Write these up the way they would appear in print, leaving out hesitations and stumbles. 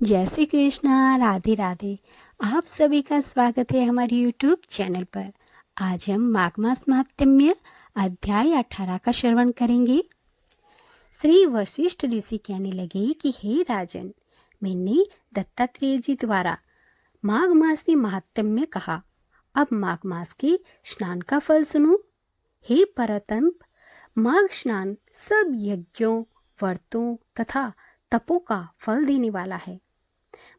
जय श्री कृष्णा, राधे राधे। आप सभी का स्वागत है हमारे यूट्यूब चैनल पर। आज हम माघ मास महात्म्य अध्याय 18 का श्रवण करेंगे। श्री वशिष्ठ ऋषि कहने लगे कि हे राजन, मैंने दत्तात्रेय जी द्वारा माघ मास के महात्म्य कहा। अब माघ मास के स्नान का फल सुनो। हे परतंप, माघ स्नान सब यज्ञों, व्रतों तथा तपों का फल देने वाला है।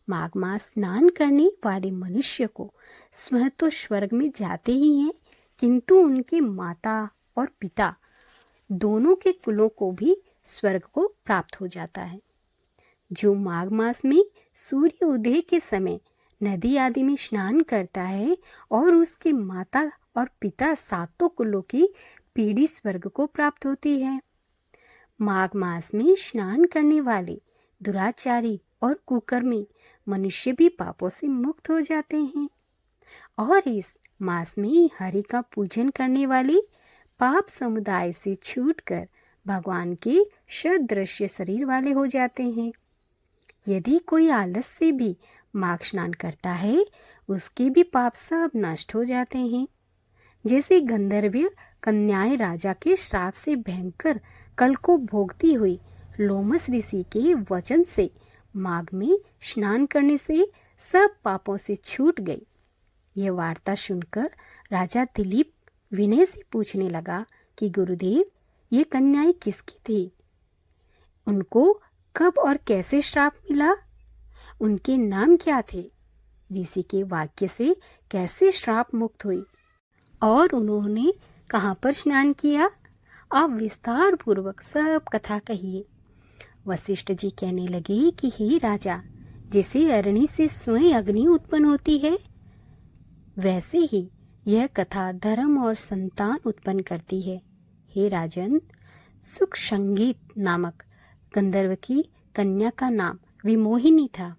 माघ मास स्नान करने वाले मनुष्य को स्वयं तो स्वर्ग में जाते ही हैं, किंतु उनके माता और पिता दोनों के कुलों को भी स्वर्ग को प्राप्त हो जाता है। जो माघ मास में सूर्य उदय के समय नदी आदि में स्नान करता है और उसके माता और पिता सातों कुलों की पीढ़ी स्वर्ग को प्राप्त होती है। माघ मास में स्नान करने वाले दुराचारी और कुकर्मी मनुष्य भी पापों से मुक्त हो जाते हैं और इस मास में हरि का पूजन करने वाले पाप समुदाय से छूटकर भगवान के सदृश्य शरीर वाले हो जाते हैं। यदि कोई आलस से भी माघ स्नान करता है, उसके भी पाप सब नष्ट हो जाते हैं। जैसे गंधर्व कन्याएं राजा के श्राप से भयंकर कल को भोगती हुई लोमस ऋषि के वचन से माघ में स्नान करने से सब पापों से छूट गई। यह वार्ता सुनकर राजा दिलीप विनय से पूछने लगा कि गुरुदेव, ये कन्याएं किसकी थी? उनको कब और कैसे श्राप मिला? उनके नाम क्या थे? ऋषि के वाक्य से कैसे श्राप मुक्त हुई और उन्होंने कहाँ पर स्नान किया? आप विस्तार पूर्वक सब कथा कहिए। वशिष्ठ जी कहने लगे कि हे राजा, जैसे अरणि से स्वयं अग्नि उत्पन्न होती है, वैसे ही यह कथा धर्म और संतान उत्पन्न करती है। हे राजन, सुख संगीत नामक गंधर्व की कन्या का नाम विमोहिनी था।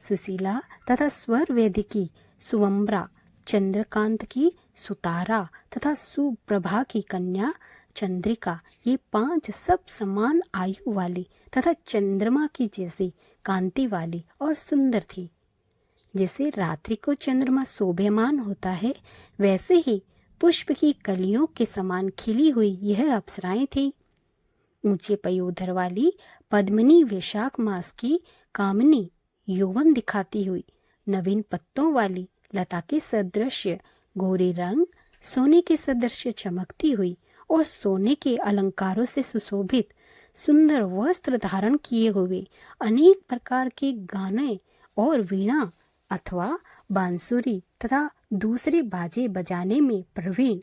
सुशीला तथा स्वर वेदिकी सुवम्बरा, चंद्रकांत की सुतारा तथा सुप्रभा की कन्या चंद्रिका, ये 5 सब समान आयु वाली तथा चंद्रमा की जैसी कांति वाली और सुंदर थी। जैसे रात्रि को चंद्रमा शोभ्यमान होता है, वैसे ही पुष्प की कलियों के समान खिली हुई यह अप्सराएं थी। ऊंचे पयोधर वाली पद्मिनी वैशाख मास की कामिनी, यौवन दिखाती हुई नवीन पत्तों वाली लता के सदृश्य गोरे रंग, सोने के सदृश्य चमकती हुई और सोने के अलंकारों से सुशोभित सुंदर वस्त्र धारण किए हुए अनेक प्रकार के गाने और वीणा अथवा बांसुरी तथा दूसरे बाजे बजाने में प्रवीण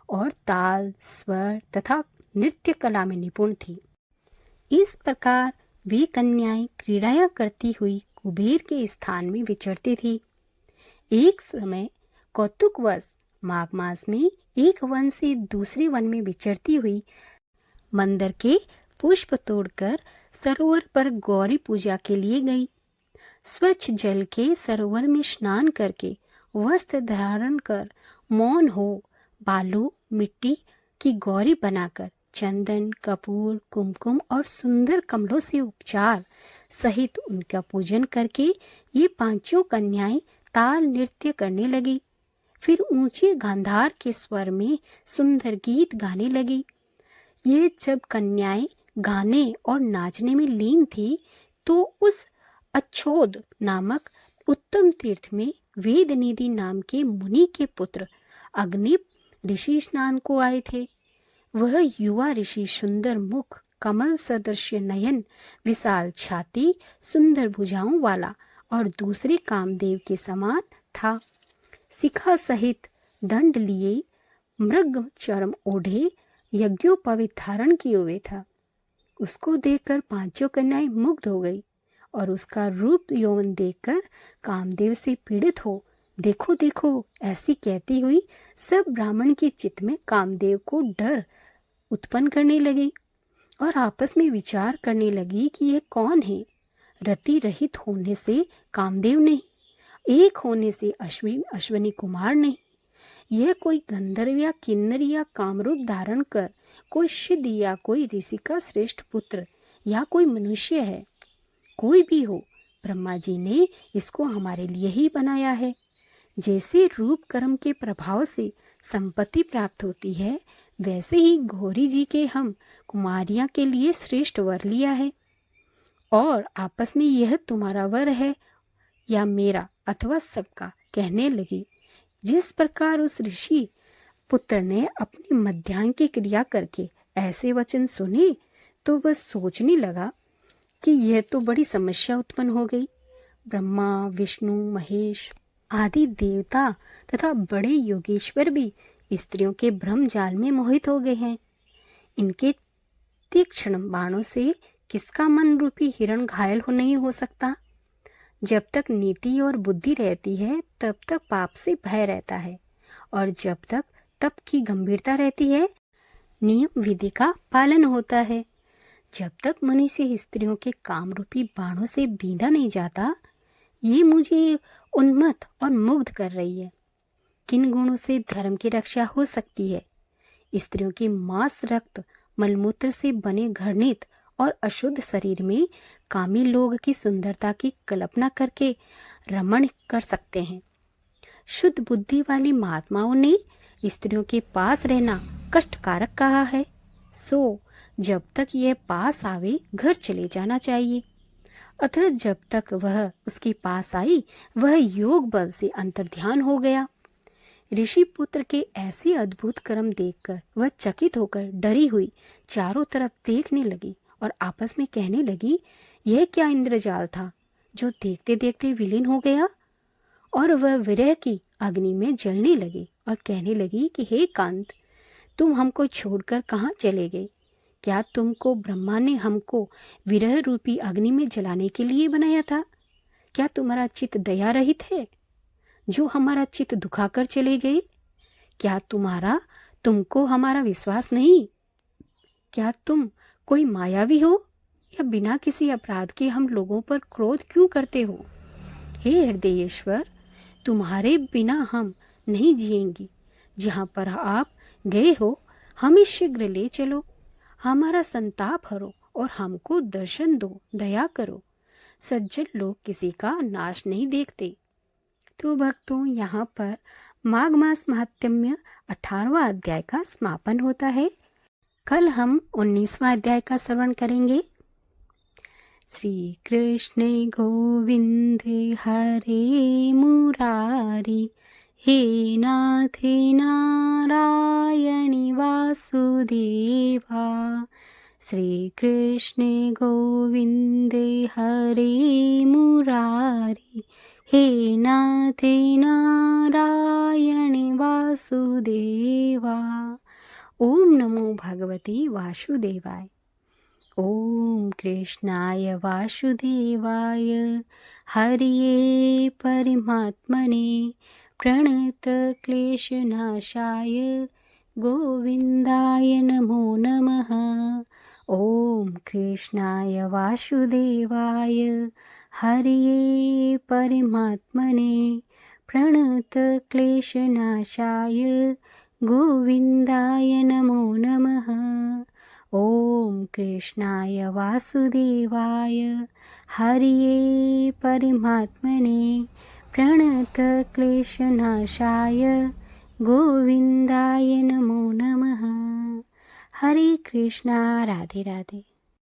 और ताल, स्वर तथा नृत्य कला में निपुण थी। इस प्रकार वे कन्याएं क्रीड़ाया करती हुई कुबेर के स्थान में विचरती थी। एक समय कौतुकवश माघ मास में एक वन से दूसरे वन में विचरती हुई मंदिर के पुष्प तोड़कर सरोवर पर गौरी पूजा के लिए गई। स्वच्छ जल के सरोवर में स्नान करके वस्त्र धारण कर मौन हो बालू मिट्टी की गौरी बनाकर चंदन, कपूर, कुमकुम और सुंदर कमलों से उपचार सहित उनका पूजन करके ये 5 कन्याएं ताल नृत्य करने लगी। फिर ऊंचे गांधार के स्वर में सुंदर गीत गाने लगी। ये जब कन्याएं गाने और नाचने में लीन थी, तो उस अच्छोद नामक उत्तम तीर्थ में वेदनिधि नाम के मुनि के पुत्र अग्निप ऋषि स्नान को आए थे। वह युवा ऋषि सुंदर मुख, कमल सदृश नयन, विशाल छाती, सुंदर भुजाओं वाला और दूसरे कामदेव के समान था। शिखा सहित दंड लिए, मृग चर्म ओढ़े, यज्ञोपवीत धारण किए हुए था। उसको देखकर 5 कन्याएं मुग्ध हो गई और उसका रूप यौवन देखकर कामदेव से पीड़ित हो देखो देखो ऐसी कहती हुई सब ब्राह्मण के चित्त में कामदेव को डर उत्पन्न करने लगी और आपस में विचार करने लगी कि यह कौन है। रति रहित होने से कामदेव नहीं, एक होने से अश्विनी कुमार नहीं, यह कोई गंधर्व या किन्नर या कामरूप धारण कर कोई सिद्ध या कोई ऋषि का श्रेष्ठ पुत्र या कोई मनुष्य है। कोई भी हो, ब्रह्मा जी ने इसको हमारे लिए ही बनाया है। जैसे रूप कर्म के प्रभाव से संपत्ति प्राप्त होती है, वैसे ही गौरी जी के हम कुमारियां के लिए श्रेष्ठ वर लिया है। और आपस में यह तुम्हारा वर है या मेरा अथवा सबका कहने लगी। जिस प्रकार उस ऋषि पुत्र ने अपनी मध्याह्न की क्रिया करके ऐसे वचन सुने, तो वह सोचने लगा कि यह तो बड़ी समस्या उत्पन्न हो गई। ब्रह्मा, विष्णु, महेश आदि देवता तथा बड़े योगेश्वर भी स्त्रियों के भ्रम जाल में मोहित हो गए हैं। इनके तीक्ष्ण बाणों से किसका मन रूपी हिरण घायल हो नहीं हो सकता। जब तक नीति और बुद्धि रहती है तब तक पाप से भय रहता है, और जब तक तप की गंभीरता रहती है नियम विधि का पालन होता है। जब तक मनुष्य स्त्रियों के काम रूपी बाणों से बींधा नहीं जाता, ये मुझे उन्मत्त और मुग्ध कर रही है। किन गुणों से धर्म की रक्षा हो सकती है? स्त्रियों के मांस, रक्त, मलमूत्र से बने घृणित और अशुद्ध शरीर में कामी लोग की सुंदरता की कल्पना करके रमण कर सकते हैं। शुद्ध बुद्धि वाली महात्माओं ने स्त्रियों के पास रहना कष्टकारक कहा है। सो जब तक यह पास आवे घर चले जाना चाहिए। अतः जब तक वह उसके पास आई, वह योग बल से अंतर्ध्यान हो गया। ऋषि पुत्र के ऐसे अद्भुत कर्म देखकर वह चकित होकर डरी हुई चारों तरफ देखने लगी और आपस में कहने लगी, यह क्या इंद्रजाल था जो देखते देखते विलीन हो गया। और वह विरह की अग्नि में जलने लगी और कहने लगी कि हे कांत, तुम हमको छोड़कर कहाँ चले गए? क्या तुमको ब्रह्मा ने हमको विरह रूपी अग्नि में जलाने के लिए बनाया था? क्या तुम्हारा चित्त दया रहित है जो हमारा चित्त दुखाकर चले गए? क्या तुमको हमारा विश्वास नहीं? क्या तुम कोई मायावी हो, या बिना किसी अपराध के हम लोगों पर क्रोध क्यों करते हो? हे हृदयेश्वर, तुम्हारे बिना हम नहीं जिएंगे। जहाँ पर आप गए हो हमें शीघ्र ले चलो, हमारा संताप हरो और हमको दर्शन दो, दया करो। सज्जन लोग किसी का नाश नहीं देखते। तो भक्तों, यहाँ पर माघ मास महात्म्य 18वां अध्याय का समापन होता है। कल हम 19वां अध्याय का श्रवण करेंगे। श्री कृष्ण गोविंद हरे मुरारी, हे नाथ नारायणी वासुदेवा। श्री कृष्ण गोविंद हरे मुरारी, हे नाथ नारायणी वासुदेवा। ओम नमो भगवते वासुदेवाय। ओम कृष्णाय वासुदेवाय हरिये परमात्मने प्रणत क्लेशनाशाय गोविंदाय नमो नमः। ओम कृष्णाय वासुदेवाय हरिये परमात्मने प्रणत क्लेशनाशाय गोविंदाय नमो नमः। ओम कृष्णाय वासुदेवाय हरिये परमात्मने प्रणत क्लेशनाशाय गोविंदाय नमो नमः। हरे कृष्णा। राधे राधे।